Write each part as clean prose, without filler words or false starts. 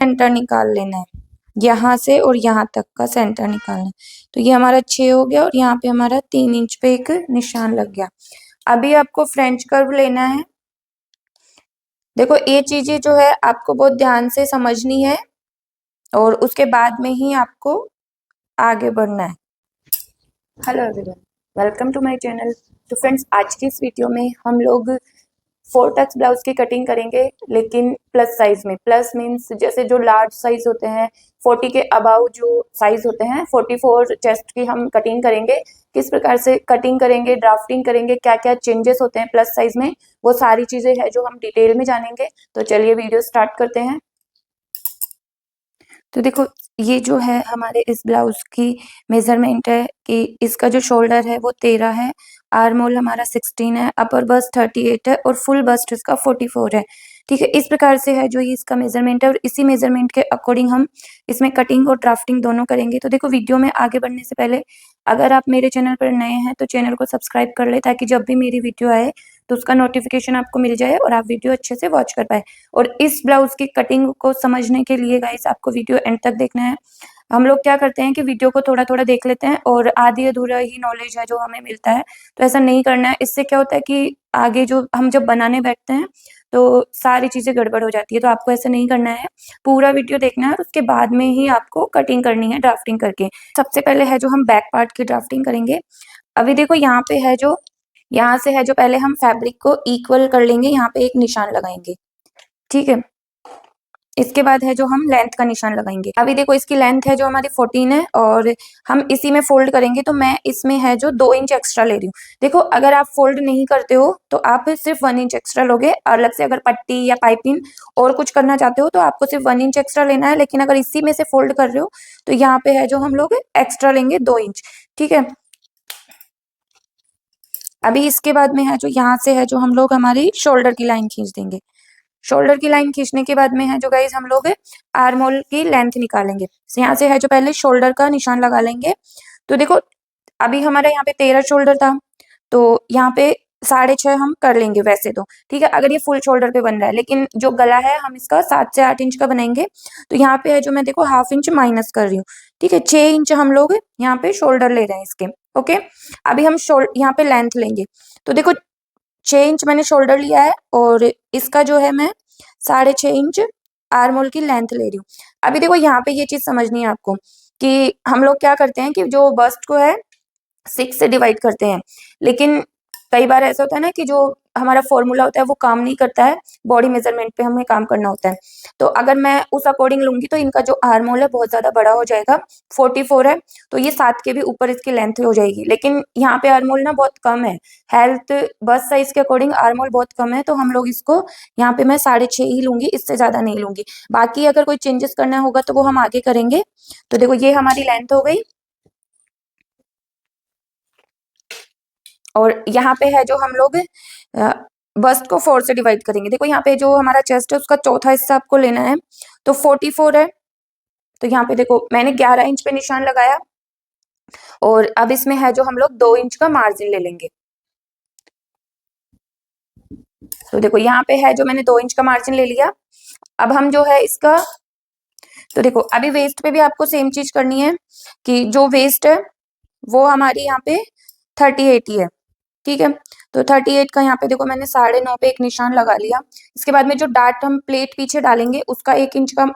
Centre निकाल लेना है, यहाँ से और यहाँ तक का सेंटर निकालना है। तो ये हमारा 6 हो गया और यहाँ पे हमारा 3 इंच पे एक निशान लग गया। अभी आपको फ्रेंच कर्व लेना है। देखो ये चीजें जो है आपको बहुत ध्यान से समझनी है और उसके बाद में ही आपको आगे बढ़ना है। Hello everyone, welcome to my channel. तो फ्रेंड्स, आज की इस वीडियो में हम लोग 4 टक्स ब्लाउज की कटिंग करेंगे, लेकिन प्लस साइज में। प्लस मीन्स जैसे जो लार्ज साइज होते हैं, 40 के अबाउ जो साइज होते हैं, 44 चेस्ट की हम कटिंग करेंगे। किस प्रकार से कटिंग करेंगे, ड्राफ्टिंग करेंगे, क्या क्या चेंजेस होते हैं प्लस साइज में, वो सारी चीजें हैं जो हम डिटेल में जानेंगे। तो चलिए वीडियो स्टार्ट करते हैं। तो देखो, ये जो है हमारे इस ब्लाउज की मेजरमेंट है कि इसका जो शोल्डर है वो 13 है, आर्म होल हमारा 16 है, अपर बस्ट 38 है और फुल बस्ट इसका 44 है। ठीक है, इस प्रकार से है जो ये इसका मेजरमेंट है और इसी मेजरमेंट के अकॉर्डिंग हम इसमें कटिंग और ड्राफ्टिंग दोनों करेंगे। तो देखो, वीडियो में आगे बढ़ने से पहले अगर आप मेरे चैनल पर नए हैं तो चैनल को सब्सक्राइब कर ले, ताकि जब भी मेरी वीडियो आए तो उसका नोटिफिकेशन आपको मिल जाए और आप वीडियो अच्छे से वॉच कर पाए। और इस ब्लाउज की कटिंग को समझने के लिए गाइस आपको वीडियो एंड तक देखना है। हम लोग क्या करते हैं कि वीडियो को थोड़ा थोड़ा देख लेते हैं और आधी अधूरा ही नॉलेज है जो हमें मिलता है, तो ऐसा नहीं करना है। इससे क्या होता है कि आगे जो हम जब बनाने बैठते हैं तो सारी चीजें गड़बड़ हो जाती है। तो आपको ऐसा नहीं करना है, पूरा वीडियो देखना है और उसके बाद में ही आपको कटिंग करनी है ड्राफ्टिंग करके। सबसे पहले है जो हम बैक पार्ट की ड्राफ्टिंग करेंगे। अभी देखो, यहाँ पे है जो, यहाँ से है जो पहले हम फैब्रिक को इक्वल कर लेंगे, यहाँ पे एक निशान लगाएंगे। ठीक है, इसके बाद है जो हम लेंथ का निशान लगाएंगे। अभी देखो, इसकी लेंथ है जो हमारी 14 है और हम इसी में फोल्ड करेंगे। तो मैं इसमें है जो 2 इंच एक्स्ट्रा ले रही हूँ। देखो, अगर आप फोल्ड नहीं करते हो तो आप सिर्फ 1 इंच एक्स्ट्रा लोगे। अलग से अगर पट्टी या पाइपिंग और कुछ करना चाहते हो तो आपको सिर्फ 1 इंच एक्स्ट्रा लेना है, लेकिन अगर इसी में से फोल्ड कर रहे हो तो यहाँ पे है जो हम लोग एक्स्ट्रा लेंगे 2 इंच। ठीक है, अभी इसके बाद में है जो यहाँ से है जो हम लोग हमारी शोल्डर की लाइन खींच देंगे। शोल्डर की लाइन खींचने के बाद में है जो गाइज हम लोग आर्म होल की लेंथ निकालेंगे। यहाँ से है जो पहले शोल्डर का निशान लगा लेंगे। तो देखो, अभी हमारा यहाँ पे 13 शोल्डर था, तो यहाँ पे 6.5 हम कर लेंगे वैसे तो। ठीक है, अगर ये फुल शोल्डर पे बन रहा है, लेकिन जो गला है हम इसका 7 से 8 इंच का बनाएंगे। तो यहाँ पे है जो मैं देखो ½ इंच माइनस कर रही हूँ। ठीक है, 6 इंच हम लोग यहाँ पे शोल्डर ले रहे हैं इसके। ओके, अभी हम यहाँ पे लेंथ लेंगे। तो देखो, 6 इंच मैंने शोल्डर लिया है और इसका जो है मैं 6.5 इंच आर्म होल की लेंथ ले रही हूँ। अभी देखो, यहाँ पे ये चीज समझनी है आपको कि हम लोग क्या करते हैं कि जो बस्ट को है 6 से डिवाइड करते हैं, लेकिन कई बार ऐसा होता है ना कि जो हमारा फॉर्मूला होता है वो काम नहीं करता है, बॉडी मेजरमेंट पे हमें काम करना होता है। तो अगर मैं उस अकॉर्डिंग लूंगी तो इनका जो आर्म होल है बहुत ज्यादा बड़ा हो जाएगा। 44 है तो ये 7 के भी ऊपर इसकी लेंथ हो जाएगी, लेकिन यहाँ पे आर्म होल ना बहुत कम है। हेल्थ बस साइज के अकॉर्डिंग आर्म होल बहुत कम है, तो हम लोग इसको यहाँ पे मैं 6.5 ही लूंगी, इससे ज्यादा नहीं लूंगी। बाकी अगर कोई चेंजेस करना होगा तो वो हम आगे करेंगे। तो देखो, ये हमारी लेंथ हो गई और यहाँ पे है जो हम लोग बस्ट को 4 से डिवाइड करेंगे। देखो, यहाँ पे जो हमारा चेस्ट है उसका चौथा हिस्सा आपको लेना है, तो 44 है। तो यहाँ पे देखो, मैंने 11 इंच पे निशान लगाया और अब इसमें है जो हम लोग 2 इंच का मार्जिन ले लेंगे। तो देखो, यहाँ पे है जो मैंने 2 इंच का मार्जिन ले लिया। अब हम जो है इसका, तो देखो अभी वेस्ट पे भी आपको सेम चीज करनी है कि जो वेस्ट है वो हमारी यहाँ पे 38 ही है। ठीक है, तो 38 का यहाँ पे देखो मैंने 9.5 पे एक निशान लगा लिया। इसके बाद में जो डार्ट हम प्लेट पीछे डालेंगे उसका 1 इंच का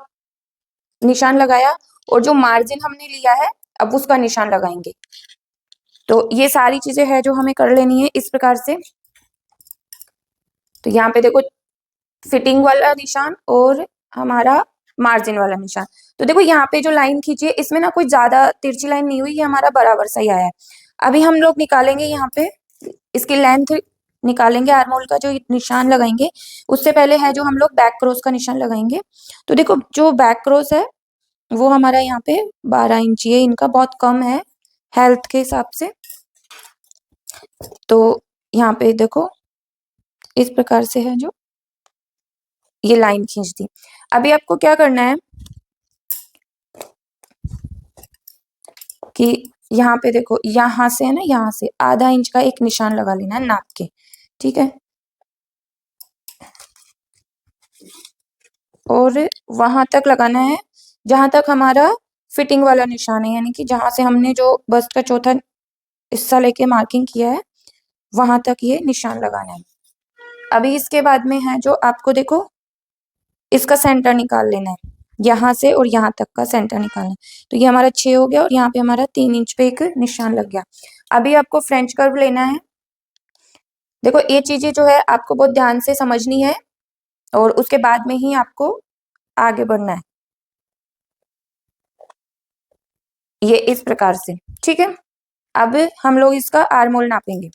निशान लगाया और जो मार्जिन हमने लिया है अब उसका निशान लगाएंगे। तो ये सारी चीजें है जो हमें कर लेनी है इस प्रकार से। तो यहाँ पे देखो, फिटिंग वाला निशान और हमारा मार्जिन वाला निशान। तो देखो, यहाँ पे जो लाइन खींची है इसमें ना कोई ज्यादा तिरछी लाइन नहीं हुई, ये हमारा बराबर सही आया है। अभी हम लोग निकालेंगे यहाँ पे इसकी लेंथ निकालेंगे, आर्म होल का जो निशान लगाएंगे उससे पहले है जो हम लोग बैक क्रॉस का निशान लगाएंगे। तो देखो, जो बैक क्रॉस है वो हमारा यहाँ पे 12 इंच है, इनका बहुत कम है हेल्थ के हिसाब से। तो यहाँ पे देखो इस प्रकार से है जो ये लाइन खींच दी। अभी आपको क्या करना है कि यहाँ पे देखो, यहाँ से है ना, यहाँ से ½ इंच का एक निशान लगा लेना है नाप के। ठीक है, और वहां तक लगाना है जहां तक हमारा फिटिंग वाला निशान है, यानी कि जहां से हमने जो बस्ट का चौथा हिस्सा लेके मार्किंग किया है वहां तक ये निशान लगाना है। अभी इसके बाद में है जो आपको देखो इसका सेंटर निकाल लेना है, यहाँ से और यहाँ तक का सेंटर निकालना है। तो ये हमारा 6 हो गया और यहाँ पे हमारा 3 इंच पे एक निशान लग गया। अभी आपको फ्रेंच कर्व लेना है। देखो ये चीजें जो है आपको बहुत ध्यान से समझनी है और उसके बाद में ही आपको आगे बढ़ना है, ये इस प्रकार से, ठीक है। अब हम लोग इसका आर्मोल नापेंगे।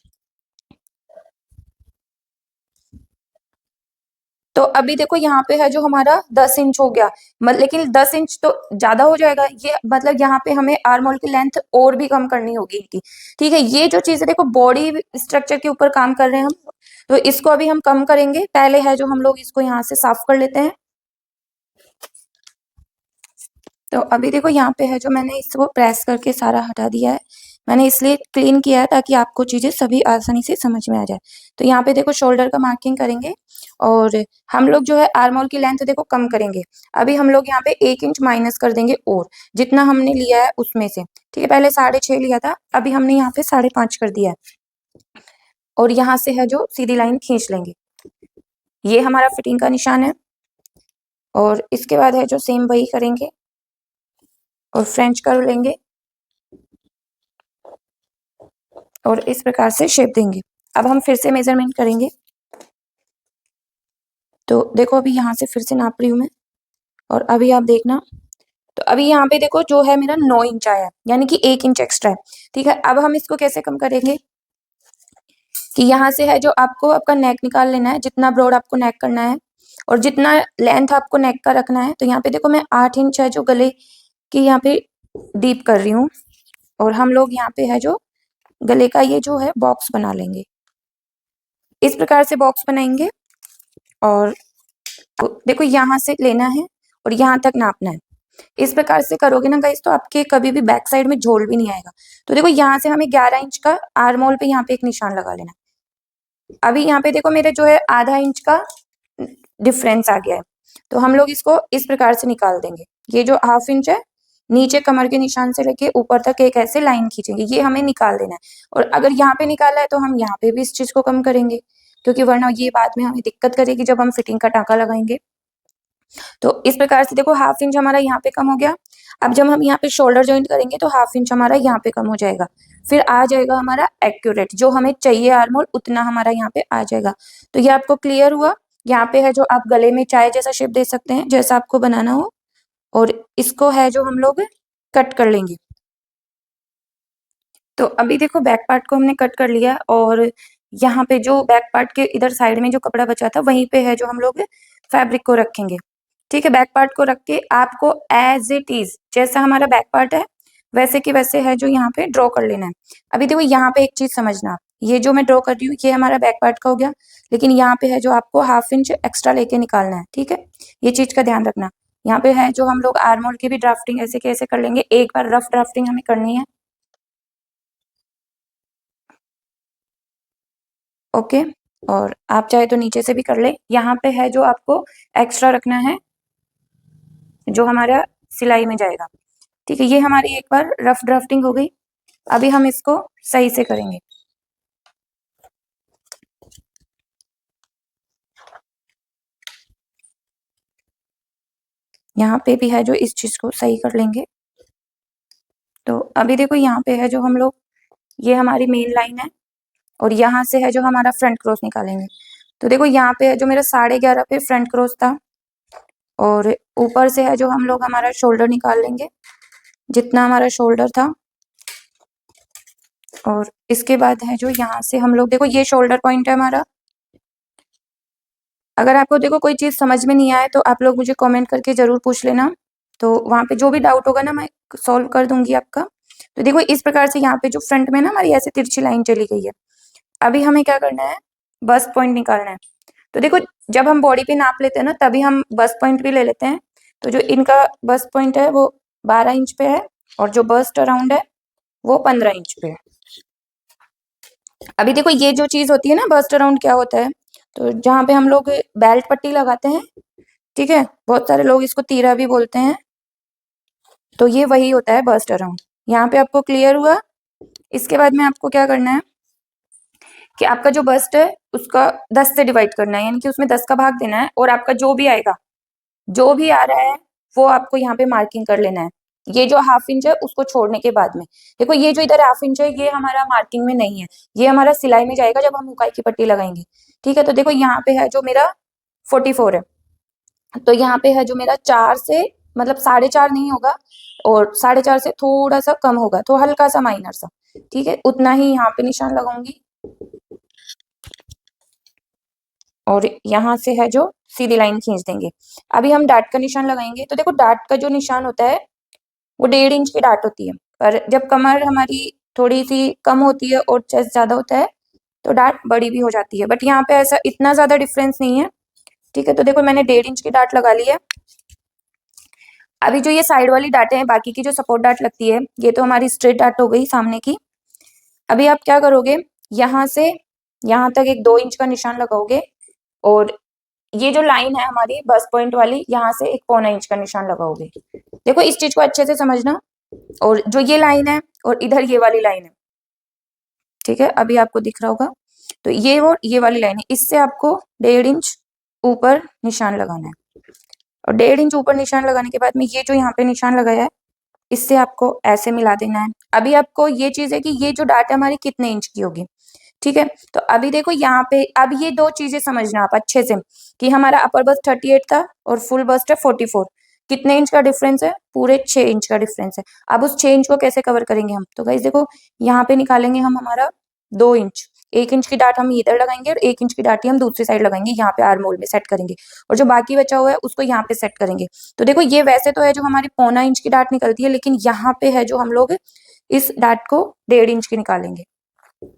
तो अभी देखो यहाँ पे है जो हमारा 10 इंच हो गया, लेकिन 10 इंच तो ज्यादा हो जाएगा, ये मतलब यहाँ पे हमें आर्मोल की लेंथ और भी कम करनी होगी इनकी, ठीक है। ये जो चीज है देखो बॉडी स्ट्रक्चर के ऊपर काम कर रहे हैं हम, तो इसको अभी हम कम करेंगे। पहले है जो हम लोग इसको यहाँ से साफ कर लेते हैं। तो अभी देखो यहाँ पे है जो मैंने इसको प्रेस करके सारा हटा दिया है, मैंने इसलिए क्लीन किया है ताकि आपको चीजें सभी आसानी से समझ में आ जाए। तो यहाँ पे देखो शोल्डर का मार्किंग करेंगे और हम लोग जो है आर्मोल की लेंथ देखो कम करेंगे। अभी हम लोग यहाँ पे 1 इंच माइनस कर देंगे और जितना हमने लिया है उसमें से, ठीक है। पहले 6.5 लिया था, अभी हमने यहाँ पे 5.5 कर दिया है और यहाँ से है जो सीधी लाइन खींच लेंगे। ये हमारा फिटिंग का निशान है और इसके बाद है जो सेम वही करेंगे और फ्रेंच कर्व लेंगे और इस प्रकार से शेप देंगे। अब हम फिर से मेजरमेंट करेंगे। तो देखो अभी यहाँ से फिर से नाप रही हूँ मैं और अभी आप देखना। तो अभी यहाँ पे देखो जो है मेरा 9 इंच आया है, यानी कि 1 इंच एक्स्ट्रा है, ठीक है। अब हम इसको कैसे कम करेंगे कि यहाँ से है जो आपको आपका नेक निकाल लेना है, जितना ब्रॉड आपको नेक करना है और जितना लेंथ आपको नेक का रखना है। तो यहाँ पे देखो मैं 8 इंच है जो गले की यहाँ पे डीप कर रही हूँ और हम लोग यहाँ पे है जो गले का ये जो है बॉक्स बना लेंगे। इस प्रकार से बॉक्स बनाएंगे और देखो यहाँ से लेना है और यहाँ तक नापना है। इस प्रकार से करोगे ना गाइस तो आपके कभी भी बैक साइड में झोल भी नहीं आएगा। तो देखो यहाँ से हमें 11 इंच का आर्मोल पे यहाँ पे एक निशान लगा लेना। अभी यहाँ पे देखो मेरे जो है आधा इंच का डिफरेंस आ गया है, तो हम लोग इसको इस प्रकार से निकाल देंगे। ये जो हाफ इंच है नीचे कमर के निशान से लेके ऊपर तक एक ऐसे लाइन खींचेंगे, ये हमें निकाल देना है। और अगर यहाँ पे निकाला है तो हम यहाँ पे भी इस चीज को कम करेंगे, क्योंकि वरना ये बाद में हमें दिक्कत करेगी जब हम फिटिंग का टाँका लगाएंगे। तो इस प्रकार से देखो हाफ इंच हमारा यहाँ पे कम हो गया। अब जब हम यहाँ पे शोल्डर ज्वाइंट करेंगे तो हाफ इंच हमारा यहाँ पे कम हो जाएगा, फिर आ जाएगा हमारा एक्यूरेट जो हमें चाहिए आर्मोल उतना हमारा यहाँ पे आ जाएगा। तो ये आपको क्लियर हुआ। यहाँ पे है जो आप गले में चाय जैसा शेप दे सकते हैं जैसा आपको बनाना हो और इसको है जो हम लोग कट कर लेंगे। तो अभी देखो बैक पार्ट को हमने कट कर लिया और यहाँ पे जो बैक पार्ट के इधर साइड में जो कपड़ा बचा था वहीं पे है जो हम लोग फैब्रिक को रखेंगे, ठीक है। बैक पार्ट को रख के आपको एज इट इज जैसा हमारा बैक पार्ट है वैसे की वैसे है जो यहाँ पे ड्रॉ कर लेना है। अभी देखो यहाँ पे एक चीज समझना, ये जो मैं ड्रॉ कर रही हूँ ये हमारा बैक पार्ट का हो गया, लेकिन यहाँ पे है जो आपको हाफ इंच एक्स्ट्रा लेके निकालना है, ठीक है। ये चीज का ध्यान रखना। यहाँ पे है जो हम लोग आर्मोल की भी ड्राफ्टिंग ऐसे कैसे कर लेंगे, एक बार रफ ड्राफ्टिंग हमें करनी है, ओके। और आप चाहे तो नीचे से भी कर ले। यहाँ पे है जो आपको एक्स्ट्रा रखना है जो हमारा सिलाई में जाएगा, ठीक है। ये हमारी एक बार रफ ड्राफ्टिंग हो गई। अभी हम इसको सही से करेंगे। यहाँ पे भी है जो इस चीज को सही कर लेंगे। तो अभी देखो यहाँ पे है जो हम लोग ये हमारी मेन लाइन है और यहाँ से है जो हमारा फ्रंट क्रॉस निकालेंगे। तो देखो यहाँ पे है जो मेरा 11.5 पे फ्रंट क्रॉस था और ऊपर से है जो हम लोग हमारा शोल्डर निकाल लेंगे जितना हमारा शोल्डर था। और इसके बाद है जो यहाँ से हम लोग देखो ये शोल्डर पॉइंट है हमारा। अगर आपको देखो कोई चीज समझ में नहीं आए तो आप लोग मुझे कमेंट करके जरूर पूछ लेना, तो वहां पे जो भी डाउट होगा ना मैं सॉल्व कर दूंगी आपका। तो देखो इस प्रकार से यहाँ पे जो फ्रंट में ना हमारी ऐसे तिरछी लाइन चली गई है। अभी हमें क्या करना है, बस्ट पॉइंट निकालना है। तो देखो जब हम बॉडी पे नाप लेते हैं ना तभी हम बस्ट पॉइंट भी ले लेते हैं। तो जो इनका बस्ट पॉइंट है वो 12 इंच पे है और जो बस्ट अराउंड है वो 15 इंच पे है। अभी देखो ये जो चीज होती है ना बस्ट अराउंड क्या होता है, तो जहाँ पे हम लोग बेल्ट पट्टी लगाते हैं, ठीक है, बहुत सारे लोग इसको तीरा भी बोलते हैं। तो ये वही होता है बस्ट अराउंड। यहाँ पे आपको क्लियर हुआ। इसके बाद में आपको क्या करना है कि आपका जो बस्ट है उसका 10 से डिवाइड करना है, यानी कि उसमें 10 का भाग देना है, और आपका जो भी आएगा, जो भी आ रहा है वो आपको यहाँ पे मार्किंग कर लेना है। ये जो हाफ इंच है उसको छोड़ने के बाद में, देखो ये जो इधर हाफ इंच है ये हमारा मार्किंग में नहीं है, ये हमारा सिलाई में जाएगा जब हम उकाई की पट्टी लगाएंगे। ठीक है, तो देखो यहाँ पे है जो मेरा 44 है, तो यहाँ पे है जो मेरा 4 से, मतलब 4.5 नहीं होगा, और 4.5 से थोड़ा सा कम होगा, तो हल्का सा माइनर सा। ठीक है, उतना ही यहाँ पे निशान लगाऊंगी, और यहाँ से है जो सीधी लाइन खींच देंगे। अभी हम डाट का निशान लगाएंगे। तो देखो डाट का जो निशान होता है वो 1.5 इंच की डाट होती है, पर जब कमर हमारी थोड़ी सी कम होती है और चेस्ट ज्यादा होता है तो डाट बड़ी भी हो जाती है, बट यहाँ पे ऐसा इतना ज्यादा डिफरेंस नहीं है। ठीक है, तो देखो मैंने 1.5 इंच की डाट लगा ली है। अभी जो ये साइड वाली डाटें हैं, बाकी की जो सपोर्ट डाट लगती है, ये तो हमारी स्ट्रेट डाट हो गई सामने की। अभी आप क्या करोगे, यहाँ से यहाँ तक एक 2 इंच का निशान लगाओगे, और ये जो लाइन है हमारी बस पॉइंट वाली, यहाँ से एक 1.25 इंच का निशान लगाओगे। देखो इस चीज को अच्छे से समझना, और जो ये लाइन है और इधर ये वाली लाइन है, ठीक है, अभी आपको दिख रहा होगा, तो ये और ये वाली लाइन है, इससे आपको 1.5 इंच ऊपर निशान लगाना है, और 1.5 इंच ऊपर निशान लगाने के बाद में ये जो यहाँ पे निशान लगाया है इससे आपको ऐसे मिला देना है। अभी आपको ये चीज है कि ये जो डाटा हमारी कितने इंच की होगी। ठीक है, तो अभी देखो यहाँ पे, अब ये 2 चीजें समझना आप अच्छे से, कि हमारा अपर बस्ट 38 था और फुल बस्ट है 44। कितने इंच का डिफरेंस है, पूरे 6 इंच का डिफरेंस है। अब उस 6 इंच को कैसे कवर करेंगे हम, तो गाइस देखो यहाँ पे निकालेंगे हम हमारा 2 इंच, 1 इंच की डाट हम इधर लगाएंगे और 1 इंच की डाट ही हम दूसरी साइड लगाएंगे, यहाँ पे आर्म होल में सेट करेंगे, और जो बाकी बचा हुआ है उसको यहाँ पे सेट करेंगे। तो देखो ये वैसे तो है जो हमारी 1.25 इंच की डाट निकलती है, लेकिन यहाँ पे है जो हम लोग इस डाट को 1.5 इंच की निकालेंगे।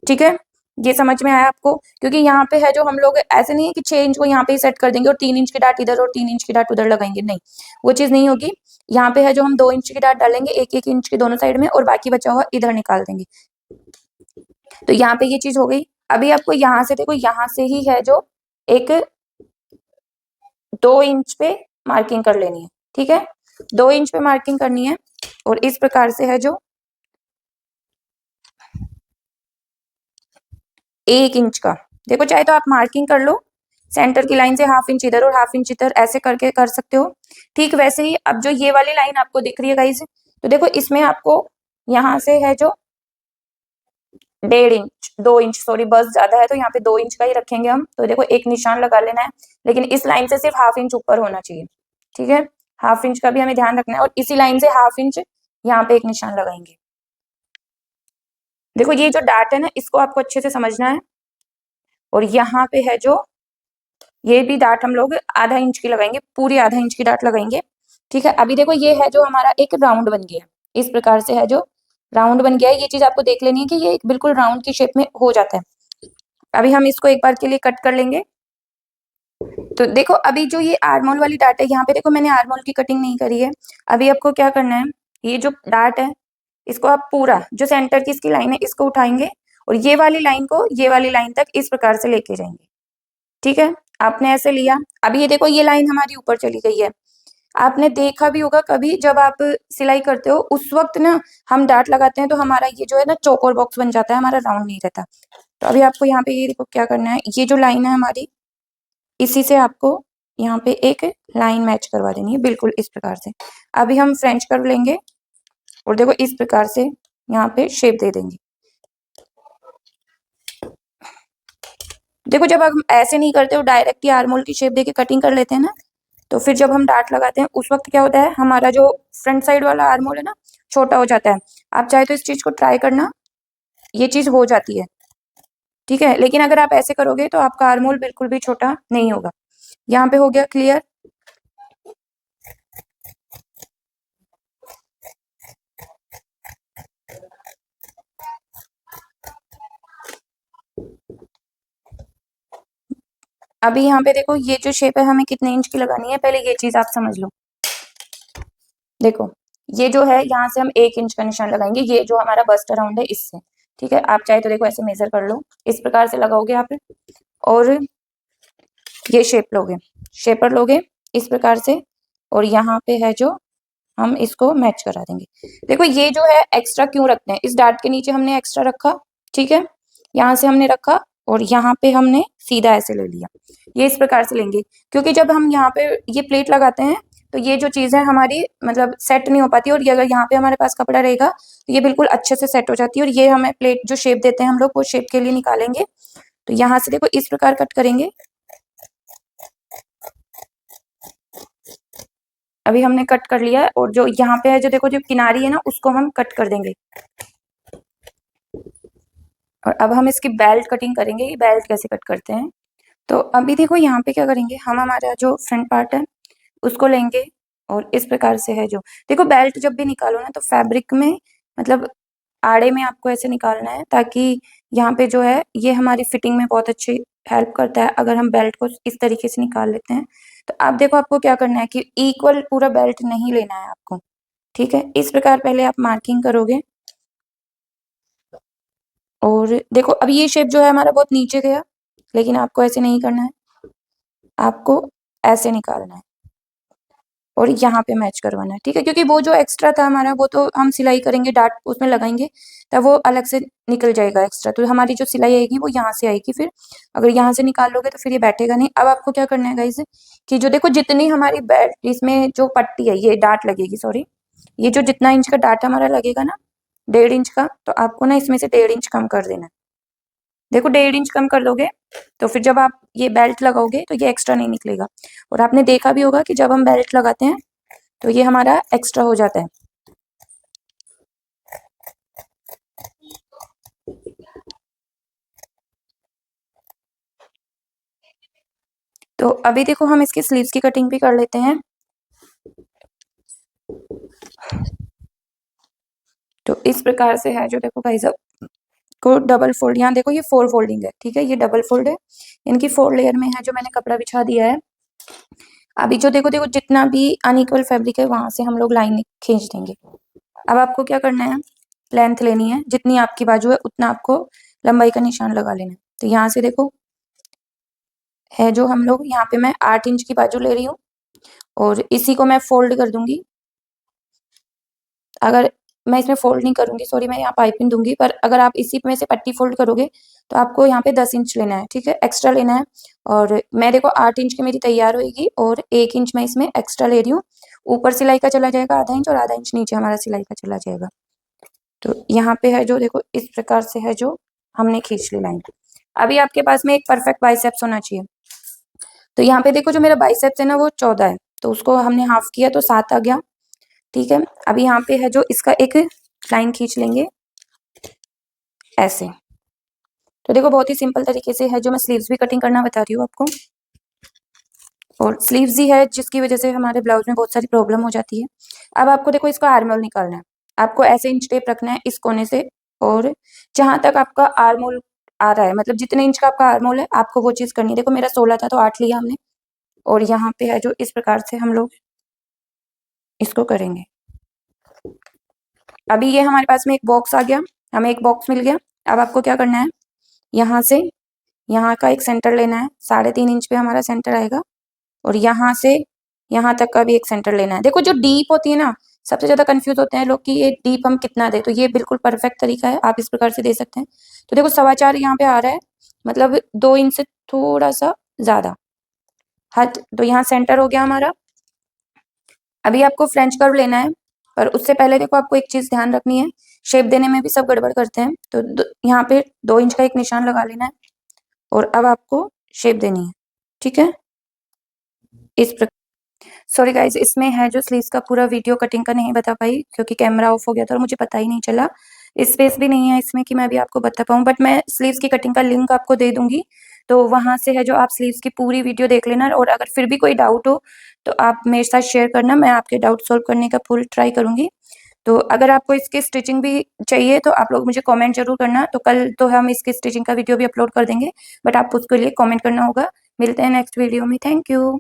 ठीक है, ये समझ में आया आपको, क्योंकि यहाँ पे है जो हम लोग ऐसे नहीं है कि 6 इंच को यहाँ पे ही सेट कर देंगे और 3 इंच की डाट इधर और 3 इंच की डाट उधर लगाएंगे, नहीं, वो चीज नहीं होगी। यहाँ पे है जो हम 2 इंच की डाट डालेंगे, 1-1 इंच की दोनों साइड में, और बाकी बचा हुआ इधर निकाल देंगे। तो यहाँ पे ये चीज हो गई। अभी आपको यहाँ से देखो, यहाँ से ही है जो एक 2 इंच पे मार्किंग कर लेनी है। ठीक है, 2 इंच पे मार्किंग करनी है, और इस प्रकार से है जो 1 इंच का, देखो चाहे तो आप मार्किंग कर लो सेंटर की लाइन से 1/2 इंच इधर और 1/2 इंच इधर, ऐसे करके कर सकते हो। ठीक वैसे ही अब जो ये वाली लाइन आपको दिख रही है गाइस, तो देखो इसमें आपको यहाँ से है जो 1.5 इंच, 2 इंच सॉरी, बस ज्यादा है तो यहाँ पे 2 इंच का ही रखेंगे हम। तो देखो एक निशान लगा लेना है, लेकिन इस लाइन से सिर्फ 1/2 इंच ऊपर होना चाहिए। ठीक है, 1/2 इंच का भी हमें ध्यान रखना है, और इसी लाइन से 1/2 इंच यहाँ पे एक निशान लगाएंगे। देखो ये जो डाट है ना, इसको आपको अच्छे से समझना है, और यहाँ पे है जो ये भी डाट हम लोग 1/2 इंच की लगाएंगे, पूरी 1/2 इंच की डाट लगाएंगे। ठीक है, अभी देखो ये है जो हमारा एक राउंड बन गया, इस प्रकार से है जो राउंड बन गया है। ये चीज आपको देख लेनी है कि ये एक बिल्कुल राउंड की शेप में हो जाता है। अभी हम इसको एक बार के लिए कट कर लेंगे। तो देखो अभी जो ये आर्मोल वाली डाट है, यहाँ पे देखो मैंने आर्मोल की कटिंग नहीं करी है। अभी आपको क्या करना है, ये जो डाट है इसको आप पूरा जो सेंटर की इसकी लाइन है इसको उठाएंगे, और ये वाली लाइन को ये वाली लाइन तक इस प्रकार से लेके जाएंगे। ठीक है, आपने ऐसे लिया। अभी ये देखो ये लाइन हमारी ऊपर चली गई है। आपने देखा भी होगा कभी जब आप सिलाई करते हो उस वक्त ना, हम डाट लगाते हैं तो हमारा ये जो है ना चौकोर बॉक्स बन जाता है, हमारा राउंड नहीं रहता। तो अभी आपको यहाँ पे ये देखो क्या करना है, ये जो लाइन है हमारी, इसी से आपको यहाँ पे एक लाइन मैच करवा देनी है, बिल्कुल इस प्रकार से। अभी हम फ्रेंच कर्व लेंगे, और देखो इस प्रकार से यहाँ पे शेप दे देंगे। देखो जब हम ऐसे नहीं करते हो, डायरेक्ट ही आर्मोल की शेप देके कटिंग कर लेते हैं ना, तो फिर जब हम डाट लगाते हैं उस वक्त क्या होता है, हमारा जो फ्रंट साइड वाला आर्मोल है ना छोटा हो जाता है। आप चाहे तो इस चीज को ट्राई करना, ये चीज हो जाती है। ठीक है, लेकिन अगर आप ऐसे करोगे तो आपका आर्मोल बिल्कुल भी छोटा नहीं होगा। यहाँ पे हो गया क्लियर। अभी यहाँ पे देखो ये जो शेप है हमें कितने इंच की लगानी है, पहले ये चीज आप समझ लो। देखो ये जो है यहाँ से हम 1 इंच का निशान लगाएंगे, ये जो हमारा बस्ट अराउंड है इससे। ठीक है, आप चाहे तो देखो ऐसे मेजर कर लो, इस प्रकार से लगाओगे आप, और ये शेप लोगे, शेपर लोगे, इस प्रकार से, और यहाँ पे है जो हम इसको मैच करा देंगे। देखो ये जो है एक्स्ट्रा क्यों रखते हैं, इस डार्ट के नीचे हमने एक्स्ट्रा रखा, ठीक है, यहाँ से हमने रखा और यहाँ पे हमने सीधा ऐसे ले लिया। ये इस प्रकार से लेंगे, क्योंकि जब हम यहाँ पे ये प्लेट लगाते हैं तो ये जो चीज़ है हमारी मतलब सेट नहीं हो पाती, और ये अगर यहाँ पे हमारे पास कपड़ा रहेगा तो ये बिल्कुल अच्छे से सेट हो जाती है। और ये हमें प्लेट जो शेप देते हैं हम लोग, वो शेप के लिए निकालेंगे। तो यहाँ से देखो इस प्रकार कट करेंगे। अभी हमने कट कर लिया है, और जो यहाँ पे है जो देखो जो किनारी है ना, उसको हम कट कर देंगे। और अब हम इसकी बेल्ट कटिंग करेंगे, ये बेल्ट कैसे कट करते हैं। तो अभी देखो यहाँ पे क्या करेंगे, हम हमारा जो फ्रंट पार्ट है उसको लेंगे, और इस प्रकार से है जो देखो बेल्ट जब भी निकालो ना, तो फैब्रिक में मतलब आड़े में आपको ऐसे निकालना है, ताकि यहाँ पे जो है ये हमारी फिटिंग में बहुत अच्छी हेल्प करता है अगर हम बेल्ट को इस तरीके से निकाल लेते हैं। तो आप देखो आपको क्या करना है कि इक्वल पूरा बेल्ट नहीं लेना है आपको, ठीक है। इस प्रकार पहले आप मार्किंग करोगे, और देखो अब ये शेप जो है हमारा बहुत नीचे गया, लेकिन आपको ऐसे नहीं करना है, आपको ऐसे निकालना है और यहाँ पे मैच करवाना है, ठीक है। क्योंकि वो जो एक्स्ट्रा था हमारा, वो तो हम सिलाई करेंगे, डार्ट उसमें लगाएंगे, तब वो अलग से निकल जाएगा एक्स्ट्रा। तो हमारी जो सिलाई आएगी वो यहाँ से आएगी, फिर अगर यहाँ से निकाल लोगे तो फिर ये बैठेगा नहीं। अब आपको क्या करना है गाइस, कि जो देखो जितनी हमारी बेल्ट इसमें जो पट्टी है, ये डार्ट लगेगी, सॉरी, ये जो जितना इंच का डार्ट हमारा लगेगा ना, 1.5 इंच का, तो आपको ना इसमें से 1.5 इंच कम कर देना है। देखो 1.5 इंच कम कर लोगे तो फिर जब आप ये बेल्ट लगाओगे तो ये एक्स्ट्रा नहीं निकलेगा। और आपने देखा भी होगा कि जब हम बेल्ट लगाते हैं तो ये हमारा एक्स्ट्रा हो जाता है। तो अभी देखो हम इसकी स्लीव्स की कटिंग भी कर लेते हैं। तो इस प्रकार से है जो देखो गाइस, को डबल फोल्ड, यहाँ देखो ये 4 फोल्डिंग है, ठीक है, ये डबल फोल्ड है, इनकी 4 लेयर में है जो मैंने कपड़ा बिछा दिया है। अभी जो देखो देखो जितना भी अनइक्वल फैब्रिक है वहां से हम लोग लाइन खींच देंगे। अब आपको क्या करना है, लेंथ लेनी है, जितनी आपकी बाजू है उतना आपको लंबाई का निशान लगा लेना है। तो यहाँ से देखो है जो हम लोग, यहाँ पे मैं 8 इंच की बाजू ले रही हूँ, और इसी को मैं फोल्ड कर दूंगी। अगर मैं इसमें फोल्ड नहीं करूंगी, सॉरी, मैं यहाँ पाइपिंग दूंगी, पर अगर आप इसी में से पट्टी फोल्ड करोगे तो आपको यहाँ पे 10 इंच लेना है, ठीक है, एक्स्ट्रा लेना है। और मैं देखो 8 इंच की मेरी तैयार होगी, और 1 इंच मैं इसमें एक्स्ट्रा ले रही हूँ। ऊपर सिलाई का चला जाएगा आधा इंच, और आधा इंच नीचे हमारा सिलाई का चला जाएगा। तो यहाँ पे है जो देखो इस प्रकार से है जो हमने खींच ली लाइन। अभी आपके पास में एक परफेक्ट बाइसेप्स होना चाहिए। तो यहाँ पे देखो जो मेरा बाइसेप्स है ना, वो 14 है, तो उसको हमने हाफ किया तो 7 आ गया, ठीक है। अभी यहाँ पे है जो इसका एक लाइन खींच लेंगे ऐसे। तो देखो बहुत ही सिंपल तरीके से है जो मैं स्लीव्स भी कटिंग करना बता रही हूँ आपको। और स्लीव्स ही है जिसकी वजह से हमारे ब्लाउज में बहुत सारी प्रॉब्लम हो जाती है। अब आपको देखो इसका आर्म होल निकालना है, आपको ऐसे इंच टेप रखना है इस कोने से, और जहां तक आपका आर्म होल आ रहा है, मतलब जितने इंच का आपका आर्म होल है, आपको वो चीज करनी है। देखो मेरा 16 था तो 8 लिया हमने, और यहाँ पे है जो इस प्रकार से हम लोग इसको करेंगे। अभी ये हमारे पास में एक बॉक्स आ गया, हमें एक बॉक्स मिल गया। अब आपको क्या करना है, यहाँ से यहाँ का एक सेंटर लेना है, 3.5 इंच पे हमारा सेंटर आएगा, और यहाँ से यहाँ तक का भी एक सेंटर लेना है। देखो जो डीप होती है ना, सबसे ज्यादा कंफ्यूज होते हैं लोग कि ये डीप हम कितना दे, तो ये बिल्कुल परफेक्ट तरीका है, आप इस प्रकार से दे सकते हैं। तो देखो 4.25 यहाँ पे आ रहा है, मतलब 2 इंच से थोड़ा सा ज्यादा हद, तो यहाँ सेंटर हो गया हमारा। अभी आपको फ्रेंच कर्व लेना है, पर उससे पहले देखो आपको एक चीज ध्यान रखनी है, शेप देने में भी सब गड़बड़ करते हैं। तो यहाँ पे 2 इंच का एक निशान लगा लेना है, और अब आपको शेप देनी है, ठीक है, इस प्रकार। सॉरी गाइज, इसमें है जो स्लीव्स का पूरा वीडियो कटिंग का नहीं बता पाई, क्योंकि कैमरा ऑफ हो गया था और मुझे पता ही नहीं चला। स्पेस भी नहीं है इसमें कि मैं भी आपको बता पाऊँ, बट मैं स्लीव्स की कटिंग का लिंक आपको दे दूंगी, तो वहां से है जो आप स्लीव्स की पूरी वीडियो देख लेना। और अगर फिर भी कोई डाउट हो तो आप मेरे साथ शेयर करना, मैं आपके डाउट सोल्व करने का फुल ट्राई करूंगी। तो अगर आपको इसकी स्टिचिंग भी चाहिए तो आप लोग मुझे कमेंट जरूर करना, तो कल तो हम इसकी स्टिचिंग का वीडियो भी अपलोड कर देंगे, बट आप उसके लिए कमेंट करना होगा। मिलते हैं नेक्स्ट वीडियो में, थैंक यू।